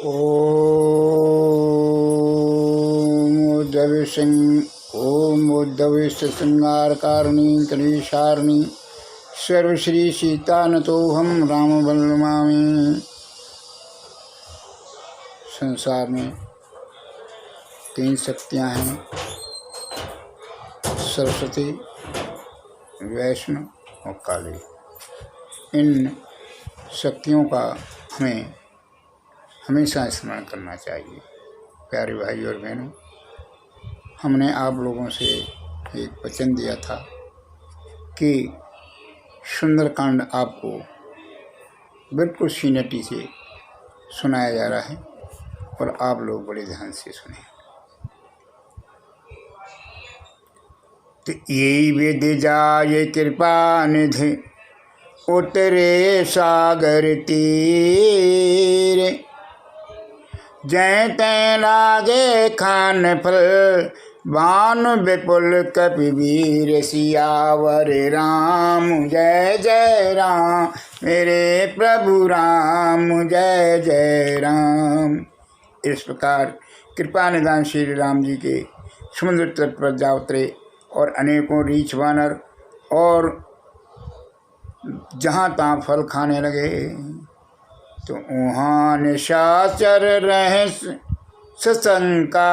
ओम उद्धविष्ट श्रृंगारकारिणी कलेशारिणी सर्वश्री सीतानतोहम राम बलमामि। संसार में तीन शक्तियाँ हैं, सरस्वती, वैष्णव और काली। इन शक्तियों का हमें हमेशा स्मरण करना चाहिए। प्यारे भाई और बहनों, हमने आप लोगों से एक वचन दिया था कि सुंदरकांड आपको बिल्कुल सीनटी से सुनाया जा रहा है और आप लोग बड़े ध्यान से सुने। तो ये विद जाय कृपा निधि उतरे सागर तीर, जय तै लागे खान फल बान विपुल कपिवीर। सियावर राम जय जय राम, मेरे प्रभु राम जय जय राम। इस प्रकार कृपा निधान श्री राम जी के समुद्र तट पर जा उतरे और अनेकों रीछ वानर और जहाँ तहाँ फल खाने लगे। तो वहाँ निशाचर रहे सशंका,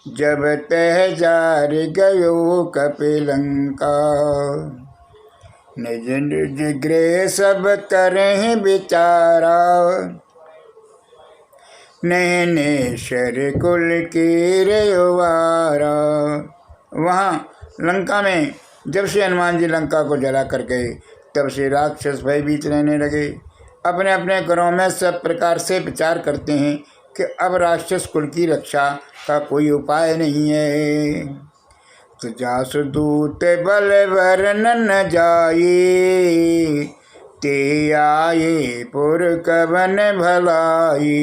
जब तह जार गयो कपिलंका। निज निज गृह सब करें विचारा, नैनेश्वर कुल की रेवारा। वहाँ लंका में जब से हनुमान जी लंका को जला कर गए, तब से राक्षस भयभीत रहने लगे। अपने अपने घरों में सब प्रकार से विचार करते हैं कि अब राक्षस कुल की रक्षा का कोई उपाय नहीं है। तो जासु दूत बल वर्णन न जाए, ते आए पुर कवन भलाई।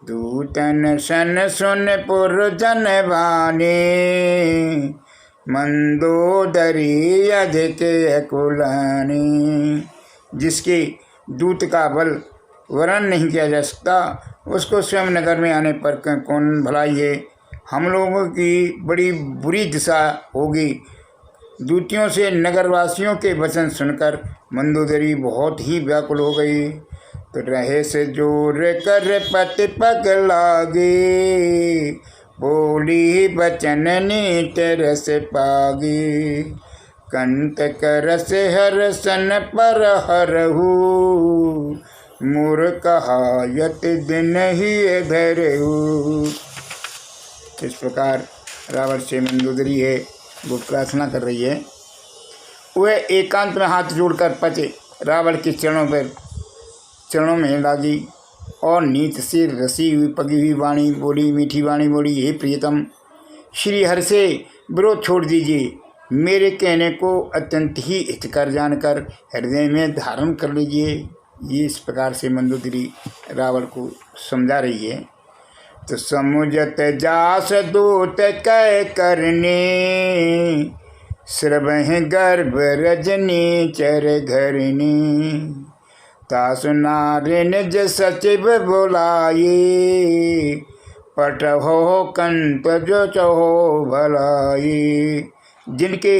दूतन सन सुन पुर जन बाने, मंदोदरी अधिक कुलानी। जिसके दूत का बल वर्णन नहीं किया जा सकता, उसको स्वयं नगर में आने पर कौन भलाई है। हम लोगों की बड़ी बुरी दिशा होगी। दूतियों से नगरवासियों के वचन सुनकर मंदोदरी बहुत ही व्याकुल हो गई। तो रहे से जोर कर पति पग लागे, बोली बचन नीत रस पागी। कंत करस हर सन पर हरहु, मूर्ख कहायत दिन ही धरहु। इस प्रकार रावण से मंदोदरी है वो प्रार्थना कर रही है। वह एकांत में हाथ जोड़कर पचे रावण के चरणों में लागी और नीत से रसी हुई पगी हुई वाणी बोली, मीठी वाणी बोली, हे प्रियतम, श्री हरि से विरोध छोड़ दीजिए। मेरे कहने को अत्यंत ही हितकर जानकर हृदय में धारण कर लीजिए। ये इस प्रकार से मंदोदरी रावण को समझा रही है। तो समुझत जास दूत कह करने, श्रवह गर्भ रजनी चर घरनी। तासु नारी निज सचिव बुलाए, पठहो कंत जो चहो भलाई। जिनके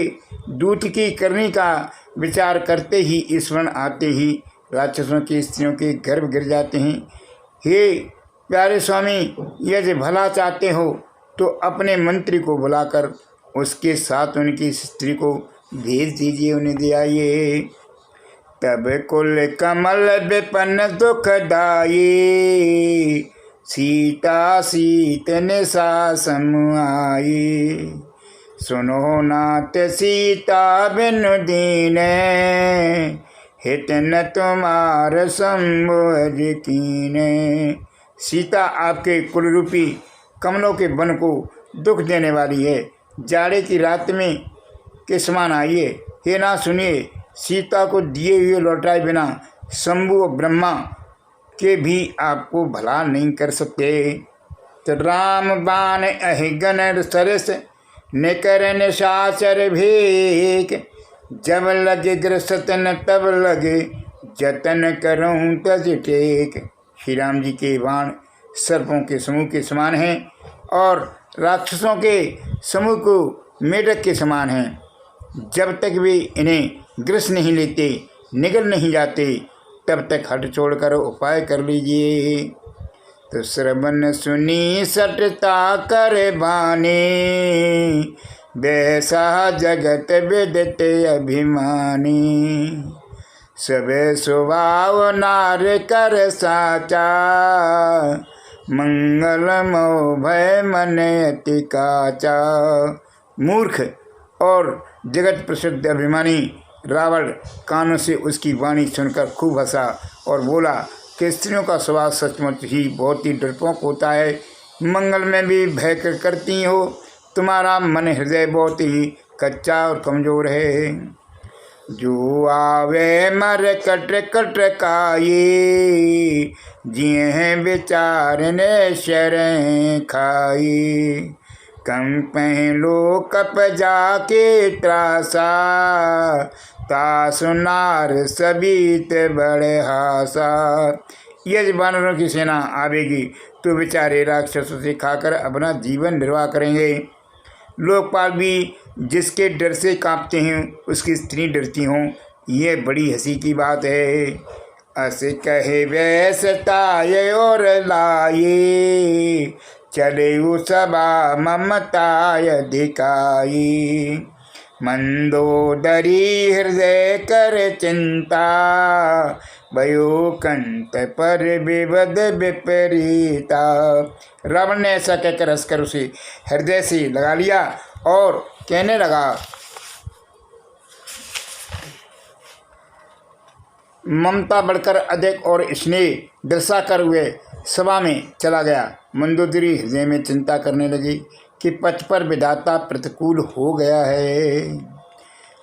दूत की करनी का विचार करते ही स्मरण आते ही राक्षसों की स्त्रियों के गर्भ गिर जाते हैं। हे प्यारे स्वामी, यदि भला चाहते हो तो अपने मंत्री को बुलाकर उसके साथ उनकी स्त्री को भेज दीजिए, उन्हें दे आइए। तब कुल कमल विपन दुखदाई, सीता सीत निशा सम आई। सुनो नाथ सीता बिनु दीन, हित न तुम्हार संबोध कीने। सीता आपके कुल रूपी कमलों के वन को दुख देने वाली है। जाड़े की रात में के समान आइए। हे ना सुनिए, सीता को दिए हुए लौटाए बिना शंभु और ब्रह्मा के भी आपको भला नहीं कर सकते। तो राम बाण अहिगन सरस निकर निशाचर भेक, जब लगे ग्रसतन तब लगे जतन करूँ तज टेक। श्री राम जी के बाण सर्पों के समूह के समान हैं और राक्षसों के समूह को मेढक के समान हैं। जब तक वे इन्हें ग्रस नहीं लेते, निगल नहीं जाते, तब तक हट छोड़कर उपाय कर लीजिए। तो श्रवण सुनी सटता कर बानी, वैसा जगत विदित अभिमानी। सबे स्वभाव नार कर साचा, मंगल मोह भय मन अति काचा। मूर्ख और जगत प्रसिद्ध अभिमानी रावण कानों से उसकी वाणी सुनकर खूब हंसा और बोला कि स्त्रियों का स्वभाव सचमुच ही बहुत ही डरपोक होता है, मंगल में भी भय करती हो, तुम्हारा मन हृदय बहुत ही कच्चा और कमज़ोर है। जो आवे मर कट कट काये, जिए हैं विचार ने शरण खाई। कम पहलो कप जाके त्रासा, ता सुनार सबीत बड़े हासा। यदि वानरों की सेना आवेगी तो बेचारे राक्षसों से खाकर अपना जीवन निर्वाह करेंगे। लोकपाल भी जिसके डर से कांपते हैं उसकी स्त्री डरती हों, ये बड़ी हंसी की बात है। अस कहे वैसताये और लाये, चले सभा ममताय दिखाई। मंदोदरी हृदय कर चिंता, भयो कंत पर विवद विपरीता। रावण ने ऐसा कहकर हंसकर उसे हृदय से लगा लिया और कहने लगा, ममता बढ़कर अधिक और स्नेह दर्शाकर हुए सभा में चला गया। मंदोदरी हृदय में चिंता करने लगी कि पथ पर विधाता प्रतिकूल हो गया है।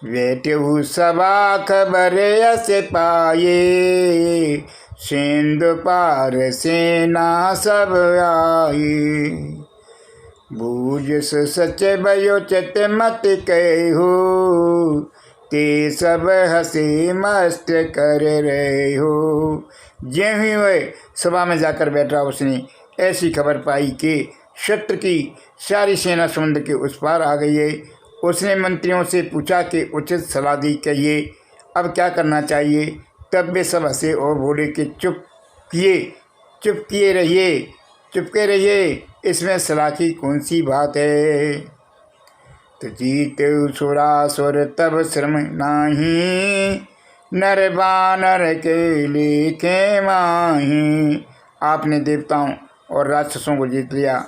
बैठे सभा खबर यस पाये, सिंधु पार सेना सब आई। बूझ सच भयो चित मत कहो, ते सब हंसी मस्त कर रहे हो। ज्यों ही वह सभा में जाकर बैठा, उसने ऐसी खबर पाई कि शत्रु की सारी सेना समुद्र के उस पार आ गई है। उसने मंत्रियों से पूछा कि उचित सलाह दी कहिए, अब क्या करना चाहिए। तब वे सब हंसे और बोले कि चुप के रहिए, इसमें सलाह की कौन सी बात है। तो जीते सुरासुर तब श्रम नाही, नर बानर के लेखे माही। आपने देवताओं और राक्षसों को जीत लिया,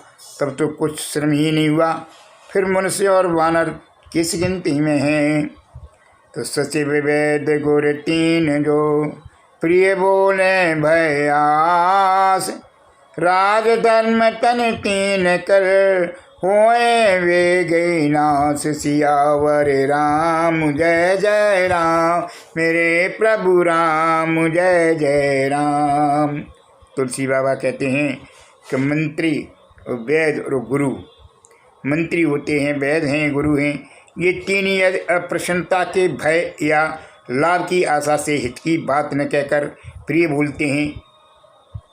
तब तो कुछ श्रम ही नहीं हुआ, फिर मनुष्य और वानर किस गिनती में हैं। तो सचिव वेद गुर तीन जो, प्रिय बोले भय आस। राज धर्म तन तीन कर, होए वे गई नाश। सियावर राम जय जय राम, मेरे प्रभु राम जय जय राम। तुलसी बाबा कहते हैं कि मंत्री और वैद और गुरु, मंत्री होते हैं, वैद हैं, गुरु हैं, ये तीन यदि अप्रसन्नता के भय या लाभ की आशा से हित की बात न कहकर प्रिय बोलते हैं,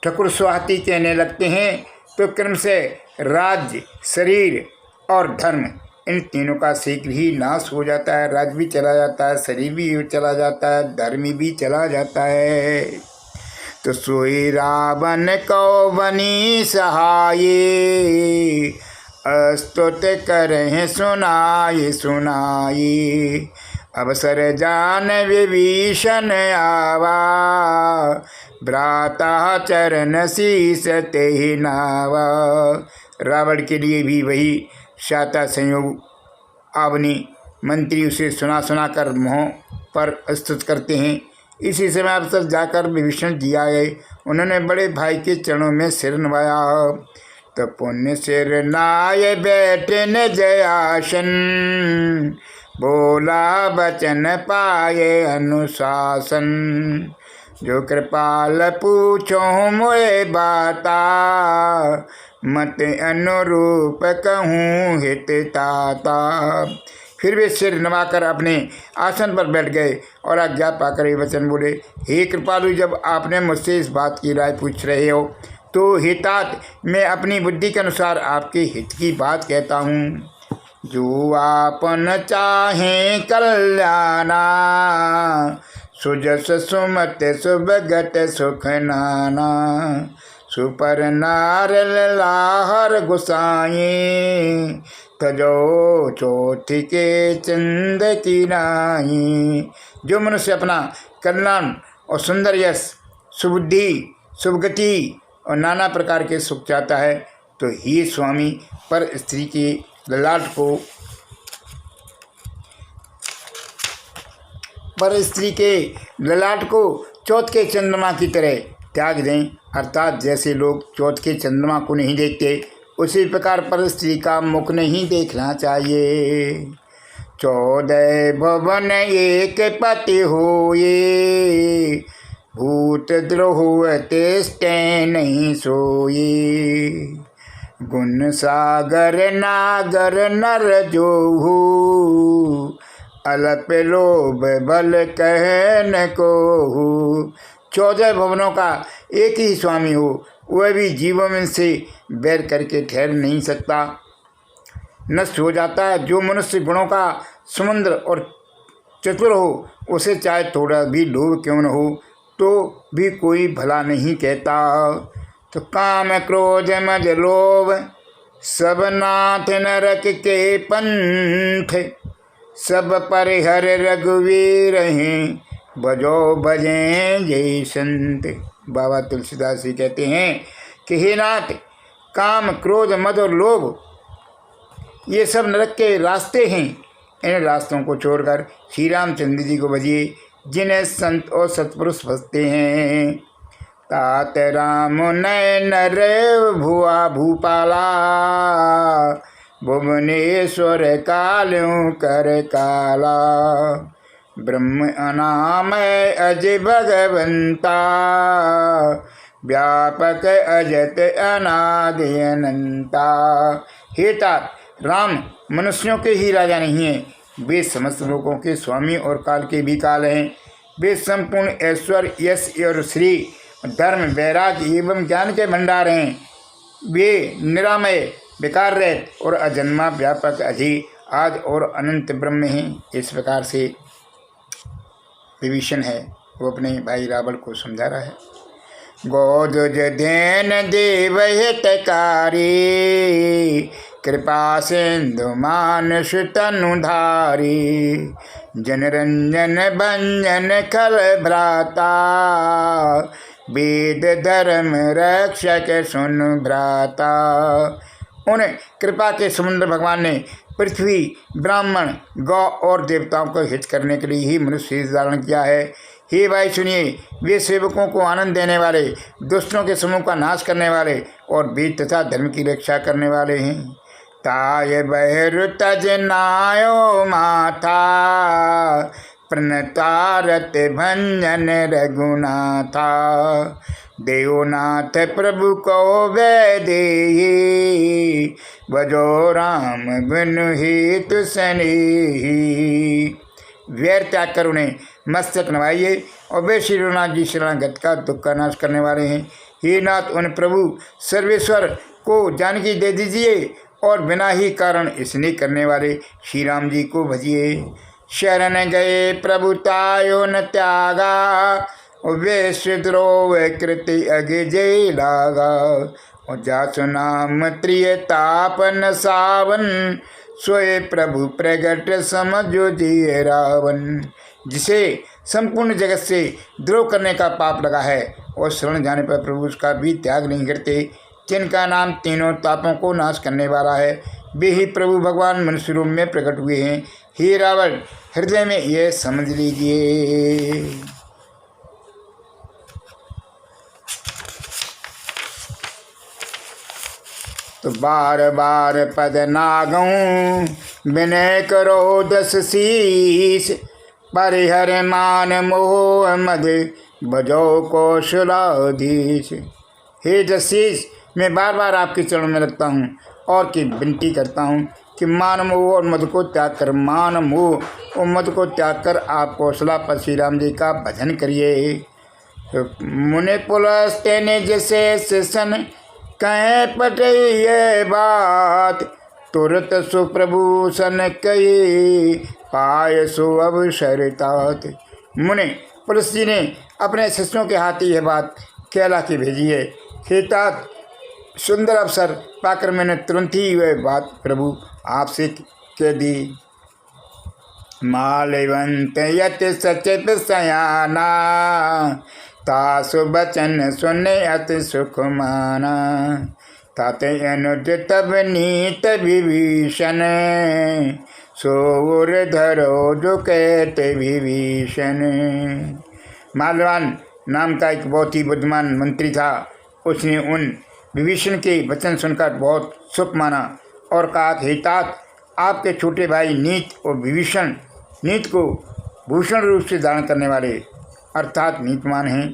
ठकुर स्वाति कहने लगते हैं, तो क्रम से राज्य, शरीर और धर्म, इन तीनों का शीघ्र ही नाश हो जाता है। राज्य भी चला जाता है, शरीर भी चला जाता है, धर्म भी चला जाता है। तो सोई रावण को बनी सहाये, स्तुत करें सुनाई। अवसर जान विभीषण आवा, भ्राता चरण शीस ते नावा। रावण के लिए भी वही शाता संयोग आवनी मंत्री उसे सुना कर मोह पर स्तुत करते हैं। इसी समय अवसर जाकर विभीषण जी आए, उन्होंने बड़े भाई के चरणों में सिर नवाया। तो पुण्य सिर नाय बैठे न जयासन, बोला बचन पाए अनुशासन। जो कृपाल पूछो मोए बाता, मत अनुरूप कहूँ हित ताता। फिर वे सिर नवाकर अपने आसन पर बैठ गए और आज्ञा पाकर ये वचन बोले, हे कृपालु, जब आपने मुझसे इस बात की राय पूछ रहे हो तो हे तात, मैं अपनी बुद्धि के अनुसार आपके हित की बात कहता हूँ। जो आपन चाहे कल्याणा, सुजस सुमत सुभगत सुख नाना, सुपर नार लाहर गुसाई, तजो चौथी के चंद की नाई। जो मनुष्य अपना कल्याण और सुंदर यश, सुबुद्धि, सुभगति और नाना प्रकार के सुख चाहता है तो ही स्वामी पर स्त्री के ललाट को चौथ के चंद्रमा की तरह त्याग दें। अर्थात जैसे लोग चौथ के चंद्रमा को नहीं देखते, उसी प्रकार पर स्त्री का मुख नहीं देखना चाहिए। 14 भवन एक पति होए, भूत द्रोह तेष्टे नहीं सोए। गुण सागर नागर नर जोहू, अलप लोभ बल कहन कोहू। 14 भवनों का एक ही स्वामी हो, वह भी जीवों में से बैर करके ठहर नहीं सकता, नष्ट हो जाता है। जो मनुष्य गुणों का समुद्र और चतुर हो, उसे चाहे थोड़ा भी लोभ क्यों न हो तो भी कोई भला नहीं कहता। तो काम क्रोध मद लोभ सब नाथ नरक के पंथ, सब परिहर रघुवीर हैं, बजो भजें जय संत। बाबा तुलसीदास जी कहते हैं कि हे नाथ, काम क्रोध मद और लोभ ये सब नरक के रास्ते हैं। इन रास्तों को छोड़कर श्री रामचंद्र जी को भजिए, जिन्हें संत और सत्पुरुष भजते हैं। तात राम नयन रे भुआ भूपाला, भुवनेश्वर काल्यों कर काला। ब्रह्म अनाम अज भगवंता, व्यापक अजत अनादि अनंता। हे तात, राम मनुष्यों के ही राजा नहीं है, वे समस्त लोगों के स्वामी और काल के भी काल हैं। वे संपूर्ण ऐश्वर्य, यश और श्री, धर्म, वैराग्य एवं ज्ञान के भंडार हैं। वे निरामय, विकार रहित और अजन्मा, व्यापक, अधि, आदि और अनंत ब्रह्म हैं। इस प्रकार से विभीषण है वो अपने भाई रावण को समझा रहा है। गोदुज देन देव हितकारी, कृपा सिंधु मानुष तनुधारी। जनरंजन भंजन खल भ्राता, वेद धर्म रक्षक सुन भ्राता। उन कृपा के समुद्र भगवान ने पृथ्वी, ब्राह्मण, गौ और देवताओं को हित करने के लिए ही मनुष्य धारण किया है। हे भाई सुनिए, वे सेवकों को आनंद देने वाले, दुष्टों के समूह का नाश करने वाले और वेद तथा धर्म की रक्षा करने वाले हैं। ताय बहरु तज नायो माथा, प्रणतारत भंजन रघुनाथा। देवनाथ प्रभु को वैदेही, भजो राम बिनु हेतु स्नेही। वैर त्याग कर उन्हें मस्तक नवाइए, और वे श्री रघुनाथ जी शरणागत का दुख का नाश करने वाले हैं। हे नाथ, उन प्रभु सर्वेश्वर को जानकी दे दीजिए और बिना ही कारण स्नेह करने वाले श्री राम जी को भजिए। शरण गए प्रभु तायो न त्यागा, वे सुद्रोह कृति अगे जय लागा। और जासु नाम त्रिय तापन सावन, सोए प्रभु प्रगट समझो जिय रावण। जिसे संपूर्ण जगत से द्रोह करने का पाप लगा है और शरण जाने पर प्रभु उसका भी त्याग नहीं करते, जिनका नाम तीनों तापों को नाश करने वाला है, वे ही प्रभु भगवान मनुष्य रूप में प्रकट हुए हैं। हे रावण, हृदय में यह समझ लीजिए। तो बार बार पद नागऊं, विनय करो 10 शीश। परिहर मान मोह मद, बजो कौशलाधीश। हे 10 शीश, मैं बार बार आपके चरणों में रखता हूँ और की विनती करता हूँ कि मान मोह और मद को त्याग कर, मान मोह और मद को त्याग कर आप कौशला पर श्री राम जी का भजन करिए। तो मुनि पुलस तेने जैसे शिशन कहे पटे ये बात, तुरत सुप्रभूषण कही पाय सो अवसर तात। मुनि पुलस जी ने अपने शिष्यों के हाथ यह बात कहला के भेजी है। खेतात सुंदर अवसर पाकर मैंने तुरंत ही वह बात प्रभु आपसे कह दी। मालवंत यत सचेत सयाना, तासु बचन सुने अति सुख माना। ताते अनुज तब नीत विभीषण, सोर धरो जो कहते विभीषण। मालवान नाम का एक बहुत ही बुद्धिमान मंत्री था। उसने उन विभीषण के वचन सुनकर बहुत सुख माना और कहा कि तात, आपके छोटे भाई नीत और विभीषण, नीत को भूषण रूप से धारण करने वाले अर्थात नीतमान हैं।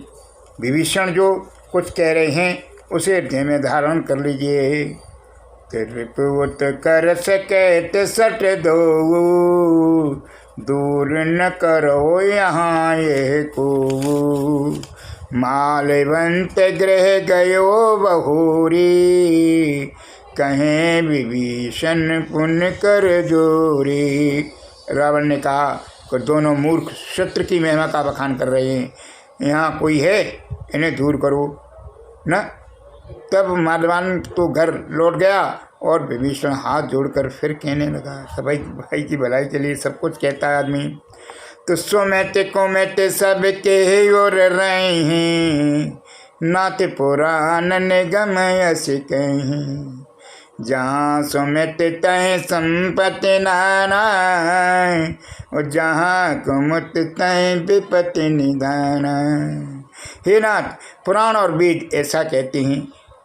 विभीषण जो कुछ कह रहे हैं उसे हृदय में धारण कर लीजिए। त्रिपुत कर सके सट दो, दूर न करो यहाँ ये को। मालवंत गृह गयो बहुरी, कहें विभीषण पुण्य कर जोरी। रावण ने कहा कि दोनों मूर्ख शत्रु की महिमा का बखान कर रहे हैं, यहाँ कोई है, इन्हें दूर करो न। तब मालवान तो घर लौट गया और विभीषण हाथ जोड़कर फिर कहने लगा, सभी भाई की भलाई के लिए सब कुछ कहता है आदमी। तो सोमेते कोमेते सब के और रहे हैं, नाते पुराण निगम यश कहीं। जहाँ सुमित तय संपत्ति नाना, और जहाँ कुमुत तय विपत्ति निधान। हे नाथ, पुराण और वेद ऐसा कहते हैं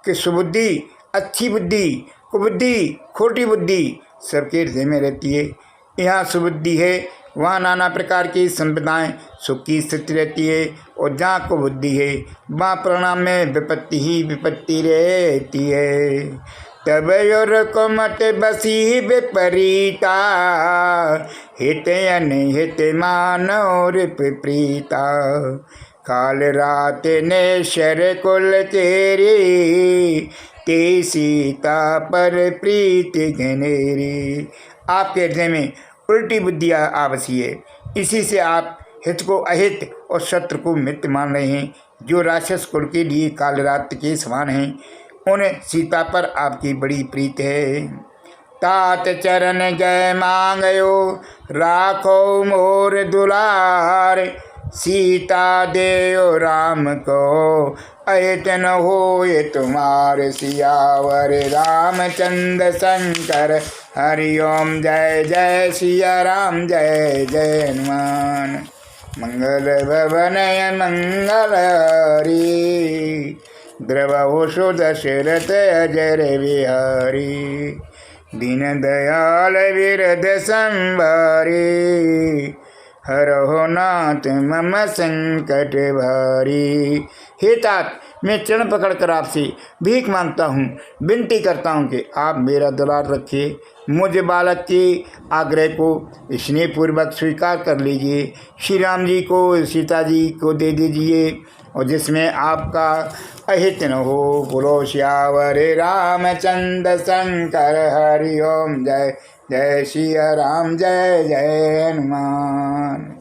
कि सुबुद्धि, अच्छी बुद्धि, कुबुद्धि, खोटी बुद्धि सबके हृदय में रहती है। यहाँ सुबुद्धि है वहाँ नाना प्रकार की संपदाएं सुख की स्थिति रहती है, और जहाँ कुबुद्धि है वहाँ परिणाम में विपत्ति ही विपत्ति रहती है। तब योर कुमत बसी विपरीता, हित अनहित मानव प्रीता। काल रात ने शर कुल तेरी, ते सीता पर प्रीति घनेरी। आपके हृदय में उल्टी बुद्धि आवसी है, इसी से आप हित को अहित और शत्रु को मित्र मान रहे हैं। जो राक्षस कुल के लिए काल रात के समान हैं, उन्हें सीता पर आपकी बड़ी प्रीत है। तात चरण गए मांगयो, राखो मोर दुलार। सीता देयो राम को, अहित न होए तुम्हार। सियावर रामचंद्र शंकर, हरिओम जय जय सिया राम, जय जय हनुमान। मंगल भवन मंगल हरि, द्रवहु सुदशरथ अजर बिहारी। दीन दयाल विरद संभारी, हरहो नाथ मम संकट भारी। हे तात, मैं चरण पकड़कर आपसे भीख मांगता हूँ, विनती करता हूँ कि आप मेरा दुलार रखिए। मुझे बालक के आग्रह को स्नेहपूर्वक स्वीकार कर लीजिए। श्री राम जी को, सीता जी को दे दीजिए, और जिसमें आपका अहित न हो। बोलो श्यावर रामचंद्र शंकर, हरि ओम जय जय सिया राम, जय जय हनुमान।